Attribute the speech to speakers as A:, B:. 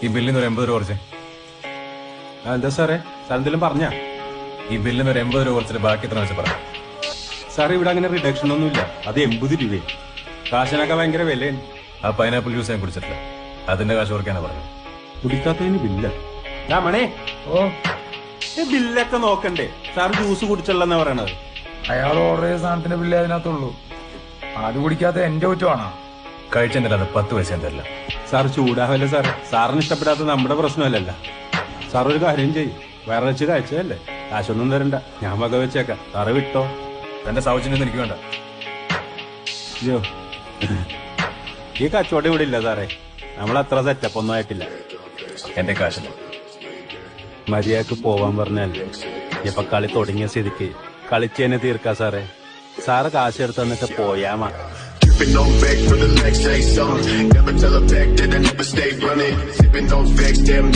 A: ഈ ബില്ലിന് ഒരു 80 രൂപ കുറച്ച്.
B: എന്താ സാറേ, സാർ എന്തെങ്കിലും പറഞ്ഞ?
A: ഈ ബില്ലിന് ഒരു 80 രൂപ കുറച്ചിട്ട് ബാക്കി എത്ര വെച്ച് പറയാം.
B: സാർ ഇവിടെ അങ്ങനെ റിഡക്ഷൻ ഒന്നുമില്ല. അത് 80 രൂപയും. കാശിനൊക്കെ ഭയങ്കര വിലയാണ്.
A: ആ പൈനാപ്പിൾ ജ്യൂസ് ഞാൻ കുടിച്ചിട്ടില്ല, അതിന്റെ കാശ് ഓർക്കാനാ പറഞ്ഞത്.
B: കുടിക്കാത്തതിന് ബില്ല മണേ. ബില്ലൊക്കെ നോക്കണ്ടേ? സാർ ജ്യൂസ് കുടിച്ചല്ലെന്നാ പറയണത്.
C: അയാൾ ഓർഡർ ചെയ്ത സാധനത്തിന്റെ ബില്ല് അതിനകത്തുള്ളൂ. അത് കുടിക്കാത്ത എന്റെ കുറ്റമാണോ?
A: കഴിച്ചെന്നില്ല, അത് 10 പൈസ തരില്ല.
B: സാർ ചൂടാവല്ലേ സാറേ? സാറിന് ഇഷ്ടപ്പെടാത്ത നമ്മുടെ പ്രശ്നമല്ലല്ല. സാർ ഒരു കാര്യം ചെയ്യും, വേറെ വെച്ച് കഴിച്ചതല്ലേ, കാശൊന്നും തരണ്ട, ഞാൻ വക വെച്ചേക്കാം. സാറ് വിട്ടോ.
A: എന്റെ സൗജന്യം എനിക്ക് വേണ്ട.
B: അയ്യോ, ഈ കച്ചവടം ഇവിടെ ഇല്ല സാറേ. നമ്മളത്ര സെറ്റപ്പ് ഒന്നും ആയിട്ടില്ല.
A: എന്റെ കാശില്ല.
B: മര്യാദക്ക് പോവാൻ പറഞ്ഞാൽ ഇപ്പൊ കളി തുടങ്ങിയ സ്ഥിതിക്ക് കളിച്ചതിനെ തീർക്കാ സാറേ. സാറ് കാശ് എടുത്ത് തന്നിട്ട് പോയാ മതി.
D: Sipping on back for the next day song. Never tell her back that I never stay running. Sipping on facts, damn.